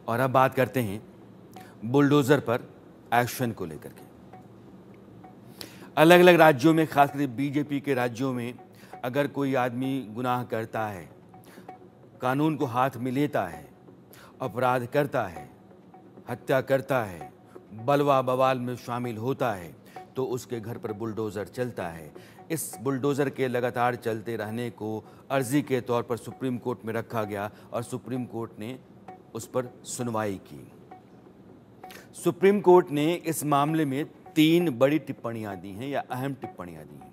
और अब बात करते हैं बुलडोज़र पर एक्शन को लेकर के। अलग अलग राज्यों में, खासकर बीजेपी के राज्यों में, अगर कोई आदमी गुनाह करता है, कानून को हाथ में लेता है, अपराध करता है, हत्या करता है, बलवा बवाल में शामिल होता है, तो उसके घर पर बुलडोज़र चलता है। इस बुलडोज़र के लगातार चलते रहने को अर्जी के तौर पर सुप्रीम कोर्ट में रखा गया और सुप्रीम कोर्ट ने उस पर सुनवाई की। सुप्रीम कोर्ट ने इस मामले में 3 बड़ी टिप्पणियां दी हैं या अहम टिप्पणियां दी हैं।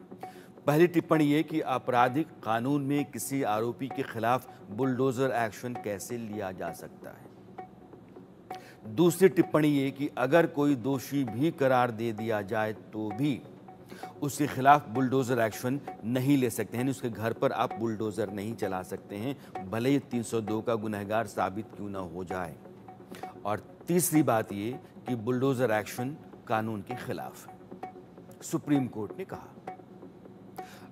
पहली टिप्पणी ये कि आपराधिक कानून में किसी आरोपी के खिलाफ बुलडोज़र एक्शन कैसे लिया जा सकता है। दूसरी टिप्पणी ये कि अगर कोई दोषी भी करार दे दिया जाए तो भी उसके खिलाफ बुलडोज़र एक्शन नहीं ले सकते हैं, उसके घर पर आप बुलडोज़र नहीं चला सकते हैं, भले ही 302 का गुनहगार साबित क्यों ना हो जाए। और तीसरी बात ये कि बुलडोज़र एक्शन कानून के खिलाफ है, सुप्रीम कोर्ट ने कहा।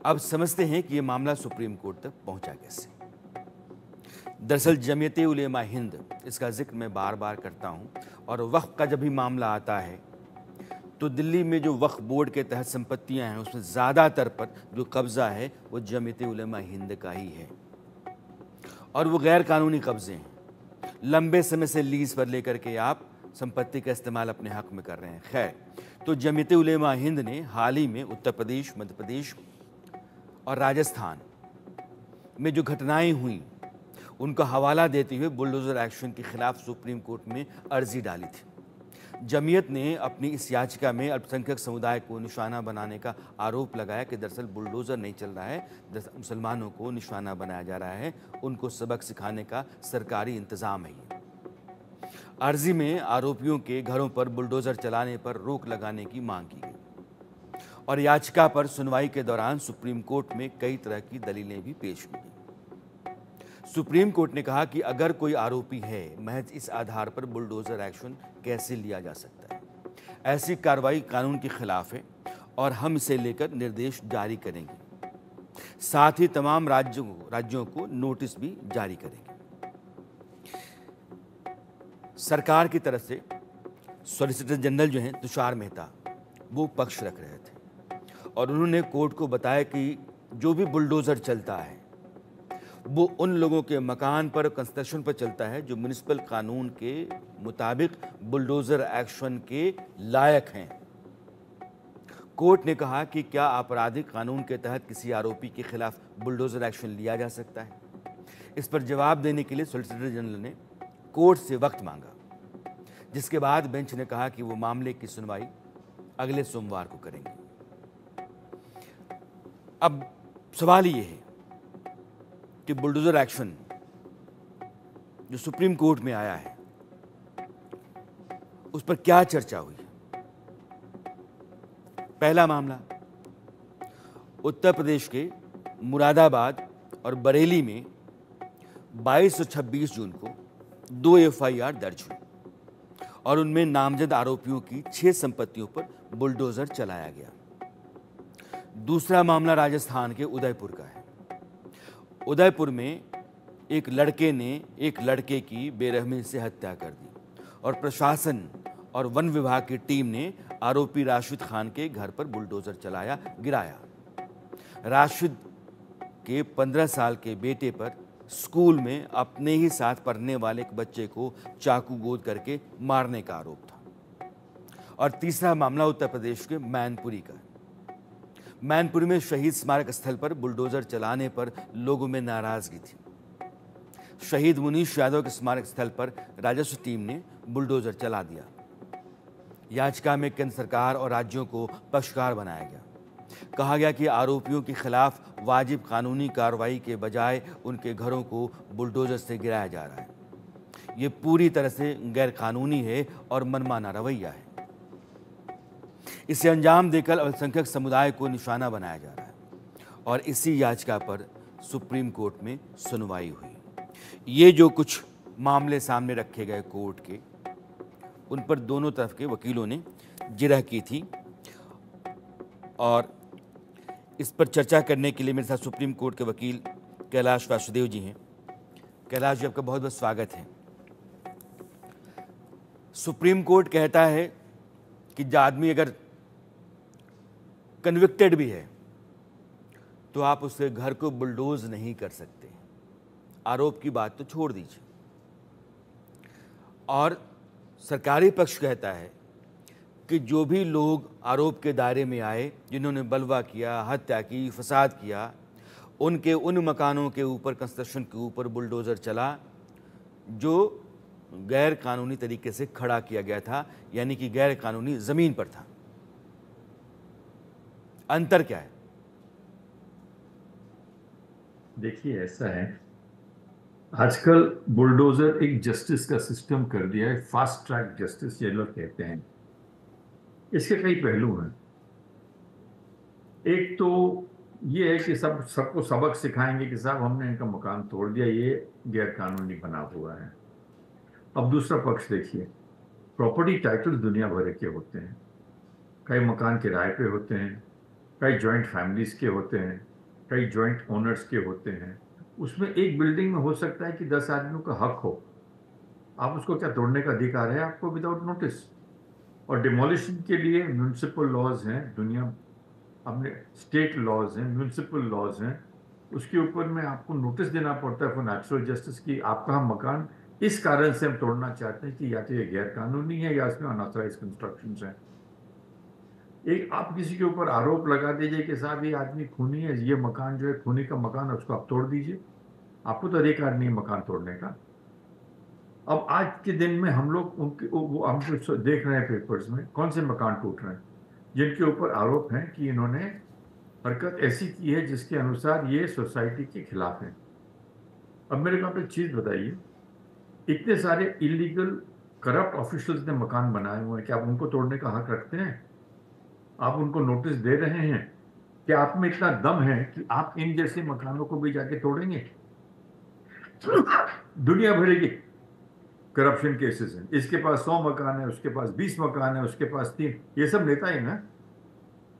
अब समझते हैं कि यह मामला सुप्रीम कोर्ट तक पहुंचा कैसे। दरअसल जमीयत उलेमा हिंद, इसका जिक्र मैं बार बार करता हूं, और वक्फ का जब भी मामला आता है तो दिल्ली में जो वक्फ बोर्ड के तहत संपत्तियां हैं उसमें ज़्यादातर पर जो कब्ज़ा है वो जमीयत उलेमा हिंद का ही है, और वो गैर कानूनी कब्ज़े हैं। लंबे समय से लीज पर लेकर के आप संपत्ति का इस्तेमाल अपने हक में कर रहे हैं। खैर, तो जमीयत उलेमा हिंद ने हाल ही में उत्तर प्रदेश, मध्य प्रदेश और राजस्थान में जो घटनाएं हुई उनका हवाला देते हुए बुलडोज़र एक्शन के खिलाफ सुप्रीम कोर्ट में अर्जी डाली थी। जमीयत ने अपनी इस याचिका में अल्पसंख्यक समुदाय को निशाना बनाने का आरोप लगाया कि दरअसल बुलडोज़र नहीं चल रहा है, दरअसल मुसलमानों को निशाना बनाया जा रहा है, उनको सबक सिखाने का सरकारी इंतज़ाम है ये। अर्जी में आरोपियों के घरों पर बुलडोज़र चलाने पर रोक लगाने की मांग की गई और याचिका पर सुनवाई के दौरान सुप्रीम कोर्ट में कई तरह की दलीलें भी पेश की गई। सुप्रीम कोर्ट ने कहा कि अगर कोई आरोपी है, महज इस आधार पर बुलडोज़र एक्शन कैसे लिया जा सकता है। ऐसी कार्रवाई कानून के खिलाफ है और हम इसे लेकर निर्देश जारी करेंगे। साथ ही तमाम राज्यों को नोटिस भी जारी करेंगे। सरकार की तरफ से सॉलिसिटर जनरल जो हैं तुषार मेहता, वो पक्ष रख रहे थे और उन्होंने कोर्ट को बताया कि जो भी बुलडोज़र चलता है वो उन लोगों के मकान पर, कंस्ट्रक्शन पर चलता है जो म्युनिसिपल कानून के मुताबिक बुलडोज़र एक्शन के लायक हैं। कोर्ट ने कहा कि क्या आपराधिक कानून के तहत किसी आरोपी के खिलाफ बुलडोज़र एक्शन लिया जा सकता है। इस पर जवाब देने के लिए सॉलिसिटर जनरल ने कोर्ट से वक्त मांगा, जिसके बाद बेंच ने कहा कि वो मामले की सुनवाई अगले सोमवार को करेंगे। अब सवाल ये है कि बुलडोज़र एक्शन जो सुप्रीम कोर्ट में आया है उस पर क्या चर्चा हुई। पहला मामला, उत्तर प्रदेश के मुरादाबाद और बरेली में 22 और 26 जून को 2 एफआईआर दर्ज हुई और उनमें नामजद आरोपियों की 6 संपत्तियों पर बुलडोज़र चलाया गया। दूसरा मामला राजस्थान के उदयपुर का है। उदयपुर में एक लड़के ने एक लड़के की बेरहमी से हत्या कर दी और प्रशासन और वन विभाग की टीम ने आरोपी राशिद खान के घर पर बुलडोज़र चलाया, गिराया। राशिद के 15 साल के बेटे पर स्कूल में अपने ही साथ पढ़ने वाले एक बच्चे को चाकू गोद करके मारने का आरोप था। और तीसरा मामला उत्तर प्रदेश के मैनपुरी का। मैनपुरी में शहीद स्मारक स्थल पर बुलडोज़र चलाने पर लोगों में नाराजगी थी। शहीद मुनीश यादव के स्मारक स्थल पर राजस्व टीम ने बुलडोज़र चला दिया। याचिका में केंद्र सरकार और राज्यों को पक्षकार बनाया गया। कहा गया कि आरोपियों के खिलाफ वाजिब कानूनी कार्रवाई के बजाय उनके घरों को बुलडोज़र से गिराया जा रहा है। ये पूरी तरह से गैर कानूनी है और मनमाना रवैया है। इसे अंजाम देकर अल्पसंख्यक समुदाय को निशाना बनाया जा रहा है और इसी याचिका पर सुप्रीम कोर्ट में सुनवाई हुई। ये जो कुछ मामले सामने रखे गए कोर्ट के, उन पर दोनों तरफ के वकीलों ने जिरह की थी और इस पर चर्चा करने के लिए मेरे साथ सुप्रीम कोर्ट के वकील कैलाश वासुदेव जी हैं। कैलाश जी, आपका बहुत बहुत स्वागत है। सुप्रीम कोर्ट कहता है कि जो आदमी अगर कन्विक्टेड भी है तो आप उसके घर को बुलडोज नहीं कर सकते। आरोप की बात तो छोड़ दीजिए। और सरकारी पक्ष कहता है कि जो भी लोग आरोप के दायरे में आए, जिन्होंने बलवा किया, हत्या की, फसाद किया, उनके उन मकानों के ऊपर, कंस्ट्रक्शन के ऊपर बुलडोज़र चला जो गैर कानूनी तरीके से खड़ा किया गया था, यानी कि गैर कानूनी ज़मीन पर था। अंतर क्या है? देखिए, ऐसा है, आजकल बुलडोजर एक जस्टिस का सिस्टम कर दिया है, फास्ट ट्रैक जस्टिस ये लोग कहते हैं। इसके कई पहलू हैं। एक तो ये है कि सबको सबक सिखाएंगे कि साहब हमने इनका मकान तोड़ दिया, ये गैर कानूनी बना हुआ है। अब दूसरा पक्ष देखिए, प्रॉपर्टी टाइटल दुनिया भर के होते हैं। कई मकान किराए पे होते हैं, कई जॉइंट फैमिलीज के होते हैं, कई जॉइंट ओनर्स के होते हैं। उसमें एक बिल्डिंग में हो सकता है कि 10 आदमियों का हक हो। आप उसको क्या तोड़ने का अधिकार है आपको विदाउट नोटिस? और डिमोलिशन के लिए म्यूनिसिपल लॉज हैं, दुनिया अपने स्टेट लॉज हैं, म्यूनिसिपल लॉज हैं, उसके ऊपर में आपको नोटिस देना पड़ता है फॉर नेचुरल जस्टिस की आपका हम मकान इस कारण से हम तोड़ना चाहते हैं कि या तो ये गैर कानूनी है या इसमें अनऑथराइज कंस्ट्रक्शन हैं। एक आप किसी के ऊपर आरोप लगा दीजिए कि साहब ये आदमी खूनी है, ये मकान जो है खूनी का मकान है, उसको आप तोड़ दीजिए, आपको तो अधिकार नहीं है मकान तोड़ने का। अब आज के दिन में हम लोग उनके वो हम जो देख रहे हैं पेपर्स में, कौन से मकान टूट रहे हैं जिनके ऊपर आरोप है कि इन्होंने हरकत ऐसी की है जिसके अनुसार ये सोसाइटी के खिलाफ है। अब मेरे को आप एक चीज बताइए, इतने सारे इलीगल करप्ट ऑफिशियल्स ने मकान बनाए हुए हैं, क्या आप उनको तोड़ने का हक रखते हैं? आप उनको नोटिस दे रहे हैं? क्या आप में इतना दम है कि आप इन जैसे मकानों को भी जाके तोड़ेंगे? दुनिया भर की करप्शन केसेस हैं, इसके पास 100 मकान है, उसके पास 20 मकान है, उसके पास 3। ये सब नेता ही ना।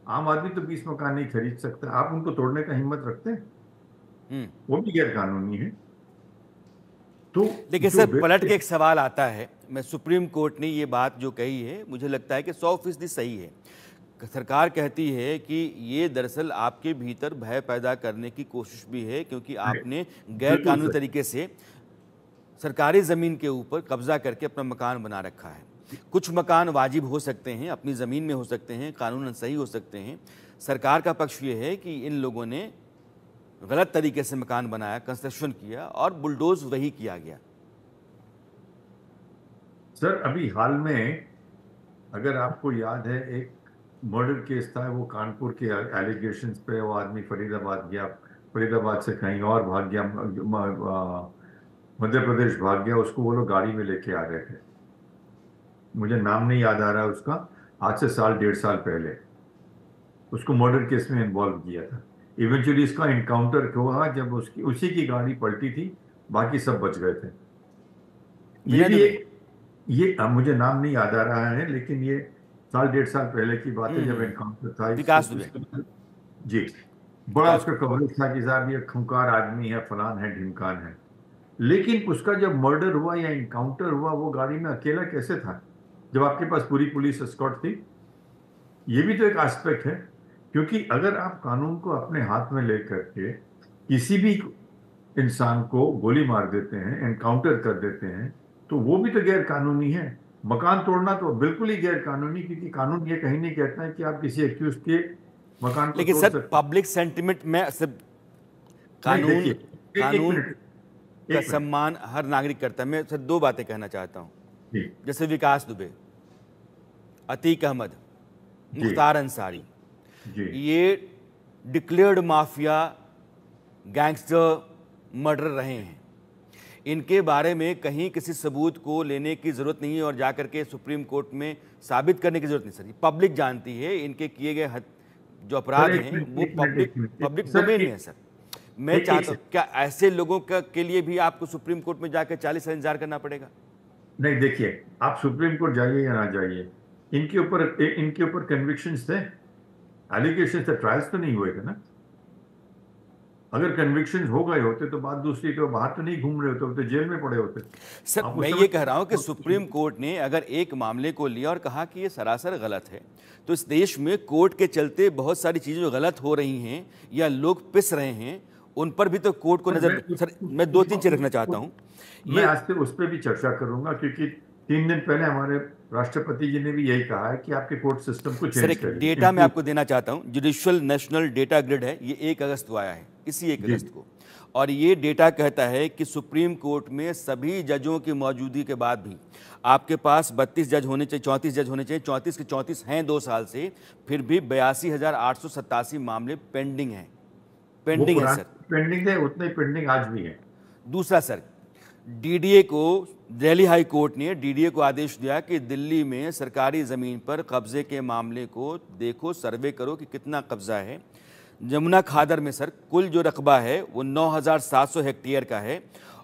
आम आदमी तो 20 मकान नहीं खरीद सकता, आप उनको तोड़ने का हिम्मत रखते हैं? वो भी गैर कानूनी है। तो देखिए सर, पलट के एक सवाल आता है। मैं सुप्रीम कोर्ट ने ये बात जो कही है, मुझे लगता है कि 100% सही है। सरकार कहती है कि ये दरअसल आपके भीतर भय पैदा करने की कोशिश भी है, क्योंकि आपने गैर कानूनी तरीके से सरकारी ज़मीन के ऊपर कब्जा करके अपना मकान बना रखा है। कुछ मकान वाजिब हो सकते हैं, अपनी ज़मीन में हो सकते हैं, कानूनन सही हो सकते हैं। सरकार का पक्ष ये है कि इन लोगों ने गलत तरीके से मकान बनाया, कंस्ट्रक्शन किया और बुलडोज वही किया गया। सर, अभी हाल में अगर आपको याद है, एक मर्डर केस था, वो कानपुर के एलिगेशंस पे वो आदमी फरीदाबाद गया, फरीदाबाद से कहीं और भाग गया, मध्य प्रदेश भाग गया, उसको वो लोग गाड़ी में लेके आ रहे थे, मुझे नाम नहीं याद आ रहा है उसका। आज से साल 1.5 साल पहले उसको मर्डर केस में इन्वॉल्व किया था। इवेंचुअली इसका इनकाउंटर हुआ जब उसी की गाड़ी पलटी थी, बाकी सब बच गए थे। ये भी एक मुझे नाम नहीं याद आ रहा है, लेकिन ये साल 1.5 साल पहले की बात है जब एनकाउंटर था। विकास दुबे जी, बड़ा उसका कवरेज था कि साहब ये खूंखार आदमी है, फलान है, ढिमकान है। लेकिन उसका जब मर्डर हुआ या इनकाउंटर हुआ, वो गाड़ी में अकेला कैसे था जब आपके पास पूरी पुलिस एस्कॉर्ट थी? ये भी तो एक एस्पेक्ट है, क्योंकि अगर आप कानून को अपने हाथ में लेकर के किसी भी इंसान को गोली मार देते हैं, एनकाउंटर कर देते हैं, तो वो भी तो गैर कानूनी है। मकान तोड़ना तो बिल्कुल ही गैर कानूनी, क्योंकि कानून ये कहीं नहीं कहता है कि आप किसी एक्यूज के मकान को लेकिन तोड़ सर, सकते। पब्लिक सेंटिमेंट में सिर्फ कानून का सम्मान हर नागरिक करता है। मैं सर 2 बातें कहना चाहता हूँ। जैसे विकास दुबे, अतीक अहमद, मुख्तार अंसारी, ये डिक्लेयर्ड माफिया गैंगस्टर मर्डर रहे हैं। इनके बारे में कहीं किसी सबूत को लेने की ज़रूरत नहीं है और जाकर के सुप्रीम कोर्ट में साबित करने की ज़रूरत नहीं। सर, पब्लिक जानती है इनके किए गए जो अपराध हैं वो पब्लिक डोमेन में है। सर, मैं चाहता हूँ, क्या ऐसे लोगों के लिए भी आपको सुप्रीम कोर्ट में जाकर 40 साल इंतजार करना पड़ेगा? नहीं, देखिए, आप सुप्रीम कोर्ट जाइए या ना जाइए, इनके ऊपर कन्विक्शंस थे, एलिगेशंस थे, ट्रायल्स तो नहीं हुए थे ना। अगर कन्विक्शन हो गए होते तो बात दूसरी, तो बाहर तो नहीं घूम रहे होते, वो तो जेल में पड़े होते। सर आप मैं उस ये समय कह रहा हूं कि सुप्रीम कोर्ट ने अगर एक मामले को लिया और कहा कि ये सरासर गलत है, तो इस देश में कोर्ट के चलते बहुत सारी चीजें जो गलत हो रही हैं या लोग पिस रहे हैं, उन पर भी तो कोर्ट को नजर। सर मैं दो तीन चीज रखना चाहता हूं। मैं ये आज से उस पर भी चर्चा करूंगा, क्योंकि 3 दिन पहले हमारे राष्ट्रपति जी ने भी यही कहा है कि आपके कोर्ट सिस्टम को सर चेंज एक करिए, डेटा मैं इम्प्रूव। आपको देना चाहता हूं। जुडिशियल नेशनल डेटा ग्रिड है, ये 1 अगस्त को आया है, इसी 1 अगस्त जी को। और ये डेटा कहता है कि सुप्रीम कोर्ट में सभी जजों की मौजूदगी के बाद भी आपके पास 32 जज होने चाहिए, 34 जज होने चाहिए, 34 के 34 हैं 2 साल से, फिर भी 82,887 मामले पेंडिंग हैं। वो पेंडिंग है सर। पुरानी पेंडिंग है, उतने ही पेंडिंग आज भी है। दूसरा सर, डीडीए को, दिल्ली हाई कोर्ट ने डीडीए को आदेश दिया कि दिल्ली में सरकारी ज़मीन पर कब्जे के मामले को देखो, सर्वे करो कि कितना कब्जा है। जमुना खादर में सर कुल जो रकबा है वो 9,700 हेक्टेयर का है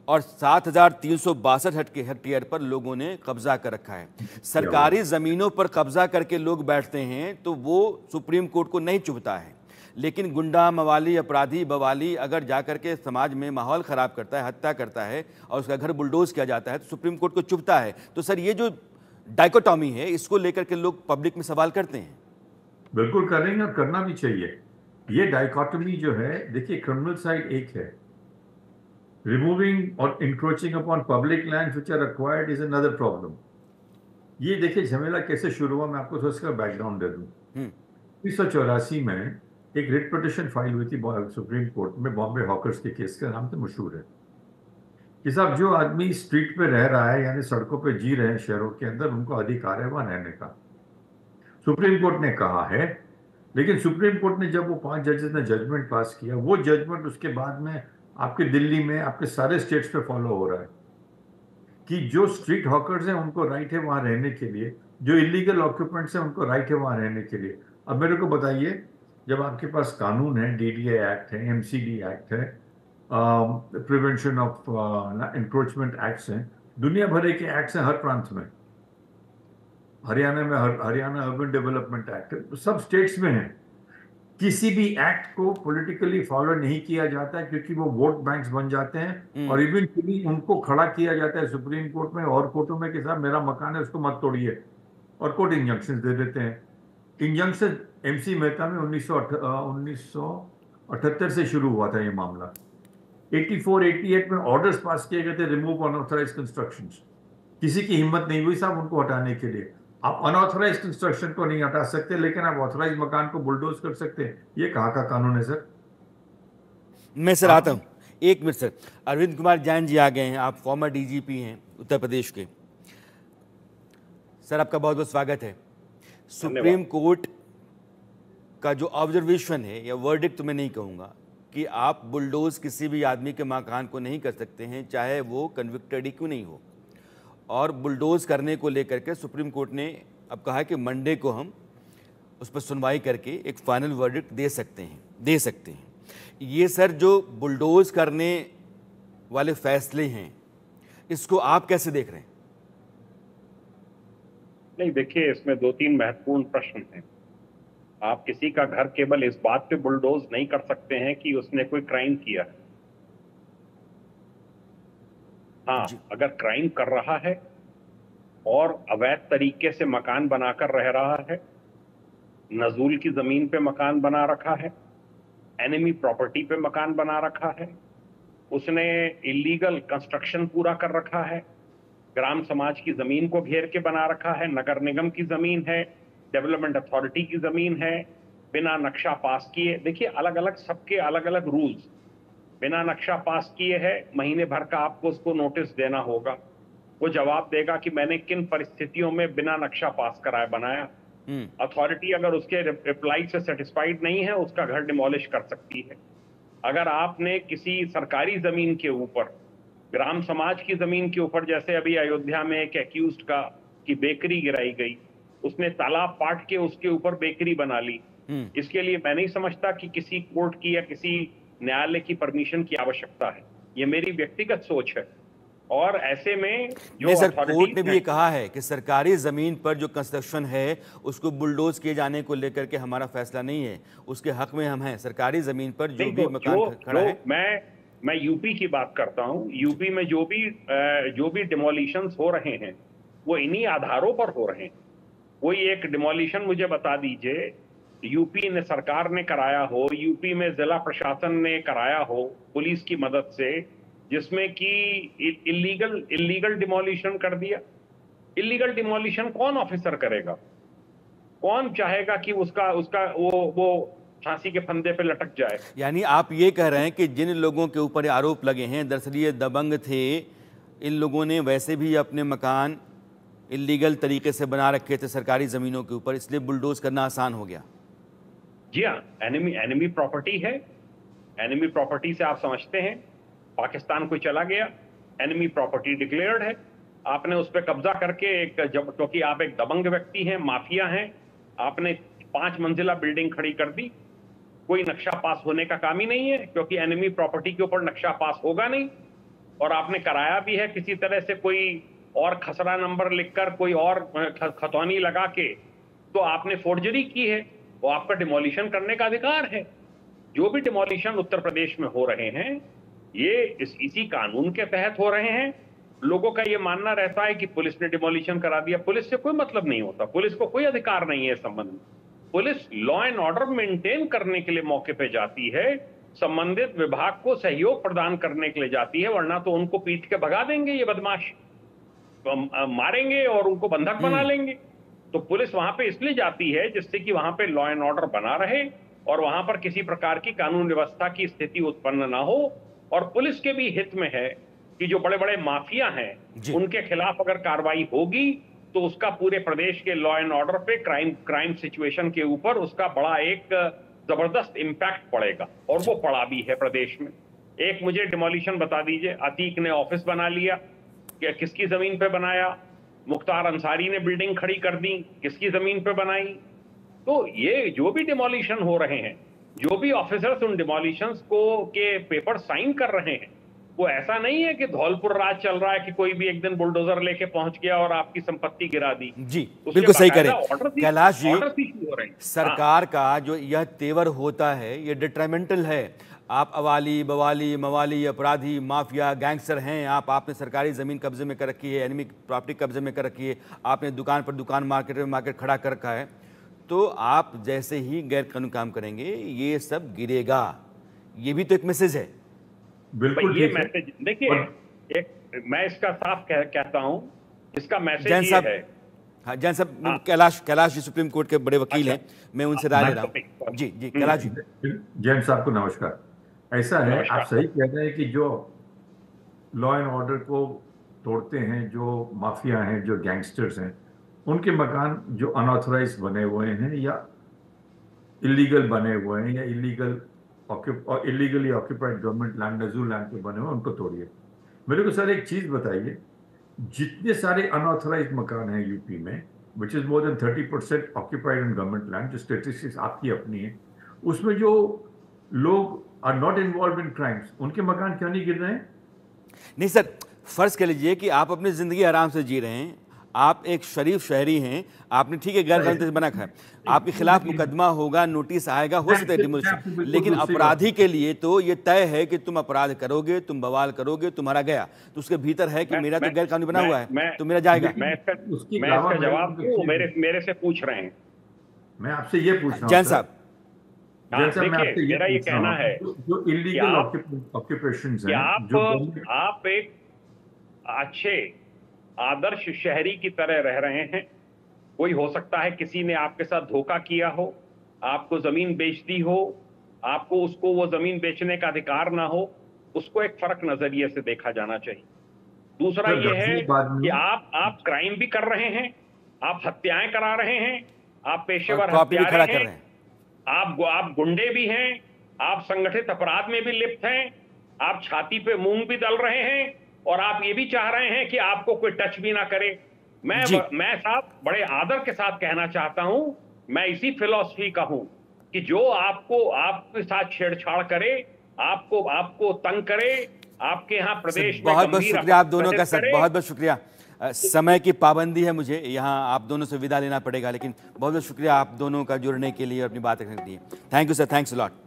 और 7,362 हेक्टेयर पर लोगों ने कब्जा कर रखा है। क्या हुआ? सरकारी ज़मीनों पर कब्जा करके लोग बैठते हैं तो वो सुप्रीम कोर्ट को नहीं चुभता है, लेकिन गुंडा मवाली अपराधी बवाली अगर जाकर के समाज में माहौल ख़राब करता है, हत्या करता है और उसका घर बुलडोज किया जाता है तो सुप्रीम कोर्ट को चुभता है। तो सर ये जो डाइकोटॉमी है, इसको लेकर के लोग पब्लिक में सवाल करते हैं। बिल्कुल करेंगे और करना भी चाहिए। ये डाइकोटमी जो है, देखिए क्रिमिनल साइड एक है, रिमूविंग और encroaching upon public land which are acquired is another problem. ये देखिए झमेला कैसे शुरू हुआ, मैं आपको थोड़ा सा बैकग्राउंड दे दूं। 1984 में एक रिट पिटीशन फाइल हुई थी सुप्रीम कोर्ट में, बॉम्बे हॉकर्स के केस का नाम से मशहूर है कि साहब जो आदमी स्ट्रीट पे रह रहा है, यानी सड़कों पे जी रहे हैं शहरों के अंदर, उनको अधिकार है वहां रहने का। सुप्रीम कोर्ट ने कहा है, लेकिन सुप्रीम कोर्ट ने जब वो 5 जजेस ने जजमेंट पास किया, वो जजमेंट उसके बाद में आपके दिल्ली में, आपके सारे स्टेट्स पे फॉलो हो रहा है कि जो स्ट्रीट हॉकर्स हैं उनको राइट है वहां रहने के लिए, जो इलीगल ऑक्यूपेंट्स हैं उनको राइट है वहां रहने के लिए। अब मेरे को बताइए, जब आपके पास कानून है, डीडीए एक्ट है, एमसीडी एक्ट है, प्रिवेंशन ऑफ इंक्रोचमेंट एक्ट्स हैं, दुनिया भर के एक्ट्स हैं हर प्रांत में। हरियाणा में हरियाणा अर्बन डेवलपमेंट एक्ट सब स्टेट्स में है। किसी भी एक्ट को पॉलिटिकली फॉलो नहीं किया जाता है, क्योंकि वो वोट बैंक्स बन जाते हैं और इवेंचुअली उनको खड़ा किया जाता है सुप्रीम कोर्ट में और कोर्टों में कि साहब मेरा मकान है उसको मत तोड़िए, और कोर्ट इंजंक्शन दे देते हैं। इंजंक्शन एमसी मेहता में 1978 से शुरू हुआ था ये मामला। 84-88 में ऑर्डर्स पास किए गए थे रिमूव अनऑथराइज कंस्ट्रक्शन। किसी की हिम्मत नहीं हुई साहब उनको हटाने के लिए। आप अनऑथराइज कंस्ट्रक्शन को नहीं हटा सकते, लेकिन आप ऑथराइज मकान को बुलडोज कर सकते हैं। ये कहाँ का कानून है सर? मैं सर आता हूँ, 1 मिनट सर। अरविंद कुमार जैन जी आ गए हैं, आप फॉर्मर डीजीपी हैं उत्तर प्रदेश के। सर आपका बहुत बहुत स्वागत है। सुप्रीम कोर्ट का जो ऑब्जर्वेशन है या वर्डिक्ट तो मैं नहीं कहूँगा कि आप बुलडोज किसी भी आदमी के मकान को नहीं कर सकते हैं, चाहे वो कन्विक्टेड ही क्यों नहीं हो। और बुलडोज करने को लेकर के सुप्रीम कोर्ट ने अब कहा कि मंडे को हम उस पर सुनवाई करके एक फाइनल वर्डिक्ट दे सकते हैं। ये सर जो बुलडोज करने वाले फैसले हैं, इसको आप कैसे देख रहे हैं? नहीं, देखिए इसमें 2-3 महत्वपूर्ण प्रश्न हैं। आप किसी का घर केवल इस बात पे बुलडोज नहीं कर सकते हैं कि उसने कोई क्राइम किया है। हाँ, अगर क्राइम कर रहा है और अवैध तरीके से मकान बनाकर रह रहा है, नजूल की जमीन पे मकान बना रखा है, एनिमी प्रॉपर्टी पे मकान बना रखा है, उसने इलीगल कंस्ट्रक्शन पूरा कर रखा है, ग्राम समाज की जमीन को घेर के बना रखा है, नगर निगम की जमीन है, डेवलपमेंट अथॉरिटी की जमीन है, बिना नक्शा पास किए। देखिए अलग अलग सबके अलग अलग रूल्स। बिना नक्शा पास किए है, महीने भर का आपको उसको नोटिस देना होगा। वो जवाब देगा कि मैंने किन परिस्थितियों में बिना नक्शा पास कराए बनाया। अथॉरिटी अगर उसके रिप्लाई से सेटिस्फाइड नहीं है, उसका घर डिमोलिश कर सकती है। अगर आपने किसी सरकारी जमीन के ऊपर, ग्राम समाज की जमीन के ऊपर, जैसे अभी अयोध्या में एक एक्यूज्ड का की बेकरी गिराई गई, उसने तालाब पाट के उसके ऊपर बेकरी बना ली, इसके लिए मैं नहीं समझता कि किसी कोर्ट की या किसी न्यायालय की परमिशन की आवश्यकता है। ये मेरी व्यक्तिगत सोच है। और ऐसे में जो नहीं सर, कोर्ट ने authorities भी ये कहा है कि सरकारी जमीन पर जो कंस्ट्रक्शन है उसको बुलडोज किए जाने को लेकर के हमारा फैसला नहीं है, उसके हक में हम हैं। सरकारी जमीन पर जो भी मकान खड़ा है, मैं यूपी की बात करता हूं। यूपी में जो भी डिमोलिशंस हो रहे हैं वो इन्हीं आधारों पर हो रहे हैं। कोई एक डिमोलिशन मुझे बता दीजिए, यूपी ने सरकार ने कराया हो, यूपी में जिला प्रशासन ने कराया हो पुलिस की मदद से, जिसमें कि इलीगल डिमोलिशन कर दिया। इलीगल डिमोलिशन कौन ऑफिसर करेगा? कौन चाहेगा कि उसका उसका वो फांसी के फंदे पे लटक जाए? यानी आप ये कह रहे हैं कि जिन लोगों के ऊपर आरोप लगे हैं दरअसल ये दबंग थे, इन लोगों ने वैसे भी अपने मकान इलीगल तरीके से बना रखे थे सरकारी ज़मीनों के ऊपर, इसलिए बुलडोज करना आसान हो गया। जी हाँ, एनिमी प्रॉपर्टी है। एनिमी प्रॉपर्टी से आप समझते हैं पाकिस्तान कोई चला गया, एनिमी प्रॉपर्टी डिक्लेयर्ड है, आपने उस पर कब्जा करके क्योंकि आप एक दबंग व्यक्ति हैं, माफिया हैं, आपने 5 मंजिला बिल्डिंग खड़ी कर दी। कोई नक्शा पास होने का काम ही नहीं है, क्योंकि एनिमी प्रॉपर्टी के ऊपर नक्शा पास होगा नहीं। और आपने कराया भी है किसी तरह से, कोई और खसरा नंबर लिखकर, कोई और खतौनी लगा के, तो आपने फोर्जरी की है। वो आपका डिमोलिशन करने का अधिकार है। जो भी डिमोलिशन उत्तर प्रदेश में हो रहे हैं ये इसी कानून के तहत हो रहे हैं। लोगों का ये मानना रहता है कि पुलिस ने डिमोलिशन करा दिया। पुलिस से कोई मतलब नहीं होता, पुलिस को कोई अधिकार नहीं है इस संबंध में। Police law and order maintain करने के लिए मौके पे जाती है, संबंधित विभाग को सहयोग प्रदान करने के लिए जाती है, वरना तो उनको पीट के भगा देंगे ये बदमाश, मारेंगे और उनको बंधक बना लेंगे। तो पुलिस वहां पे इसलिए जाती है जिससे कि वहां पे लॉ एंड ऑर्डर बना रहे और वहां पर किसी प्रकार की कानून व्यवस्था की स्थिति उत्पन्न ना हो। और पुलिस के भी हित में है कि जो बड़े बड़े माफिया हैं उनके खिलाफ अगर कार्रवाई होगी तो उसका पूरे प्रदेश के लॉ एंड ऑर्डर पे, क्राइम सिचुएशन के ऊपर उसका बड़ा एक जबरदस्त इंपैक्ट पड़ेगा, और वो पड़ा भी है प्रदेश में। एक मुझे डिमोलिशन बता दीजिए, अतीक ने ऑफिस बना लिया, किसकी जमीन पे बनाया? मुख्तार अंसारी ने बिल्डिंग खड़ी कर दी, किसकी जमीन पे बनाई? तो ये जो भी डिमोलिशन हो रहे हैं, जो भी ऑफिसर्स उन डिमोलिशंस को के पेपर साइन कर रहे हैं, वो ऐसा नहीं है कि धौलपुर राज चल रहा है कि कोई भी एक दिन बुलडोजर लेके पहुंच गया और आपकी संपत्ति गिरा दी। जी बिल्कुल सही करें कैलाश जी। हो रहे हैं। सरकार का जो यह तेवर होता है ये डिट्रामेंटल है। आप अवाली बवाली मवाली अपराधी माफिया गैंगस्टर हैं, आपने सरकारी ज़मीन कब्जे में कर रखी है, एनिमी प्रॉपर्टी कब्जे में कर रखी है, आपने दुकान पर दुकान मार्केट खड़ा कर रखा है, तो आप जैसे ही गैर कानूनी काम करेंगे ये सब गिरेगा। ये भी तो एक मैसेज है। बिल्कुल ये मैसेज देखिए, एक मैं इसका साफ कहता हूं, इसका मैसेज ये है। हाँ जैन साहब, कैलाश जी सुप्रीम कोर्ट के बड़े वकील हैं, मैं उनसे राय ले रहा हूँ। जी कैलाश जी। जैन साहब को नमस्कार। ऐसा है, आप सही कह रहे हैं कि जो लॉ एंड ऑर्डर को तोड़ते हैं, जो माफिया हैं, जो गैंगस्टर्स हैं, उनके मकान जो अनऑथराइज बने हुए हैं या इलीगल बने हुए हैं या इलीगली ऑक्यूपाइड गवर्नमेंट लैंड, नजूल लैंड पे बने हुए, उनको तोड़िए। मेरे को सर एक चीज बताइए, जितने सारे अनऑथराइज मकान हैं यूपी में, which is more than 30% occupied in government land, जो स्टेटिस्टिक्स आपकी अपनी है, उसमें जो लोग are not involve in crimes, उनके मकान क्यों नहीं गिर रहे हैं? नहीं सर, फर्ज कर लीजिए कि आप अपनी जिंदगी आराम से जी रहे हैं, आप एक शरीफ शहरी हैं, आपने ठीक है गैर कानूनी बना खाया, आपके खिलाफ मुकदमा होगा, नोटिस आएगा, हो सकता है डिमोलिशन, लेकिन अपराधी के लिए तो ये तय है कि तुम अपराध करोगे, तुम बवाल करोगे, तुम्हारा गया, तो उसके भीतर है कि मेरा तो गैर कानूनी बना हुआ है तो मेरा जाएगा। मैं इसका जवाब मेरे से पूछ रहे हैं, मैं आपसे ये पूछ रहा हूँ जैन साहब। देखिए मेरा ये कहना है जो इलीगल ऑक्यूपेशंस हैं, आप एक अच्छे आदर्श शहरी की तरह रह रहे हैं। कोई हो सकता है किसी ने आपके साथ धोखा किया हो, आपको जमीन बेच दी हो, आपको उसको वो जमीन बेचने का अधिकार ना हो, उसको एक फर्क नजरिए से देखा जाना चाहिए। दूसरा ये है कि आप क्राइम भी कर रहे हैं, आप हत्याएं करा रहे हैं, आप पेशेवर हत्यारे हैं, आप गुंडे भी हैं, आप संगठित अपराध में भी लिप्त हैं, आप छाती पे मूंग भी दल रहे हैं, और आप ये भी चाह रहे हैं कि आपको कोई टच भी ना करे। मैं साहब बड़े आदर के साथ कहना चाहता हूं, मैं इसी फिलॉसफी का हूं कि जो आपके साथ छेड़छाड़ करे, आपको तंग करे, आपके यहाँ प्रदेश में बहुत बहुत गंभीर शुक्रिया आप दोनों अपराध का, सर करें। बहुत बहुत शुक्रिया। समय की पाबंदी है, मुझे यहाँ आप दोनों से विदा लेना पड़ेगा, लेकिन बहुत बहुत शुक्रिया आप दोनों का जुड़ने के लिए और अपनी बात रखने के लिए। Thank you sir, thanks a lot.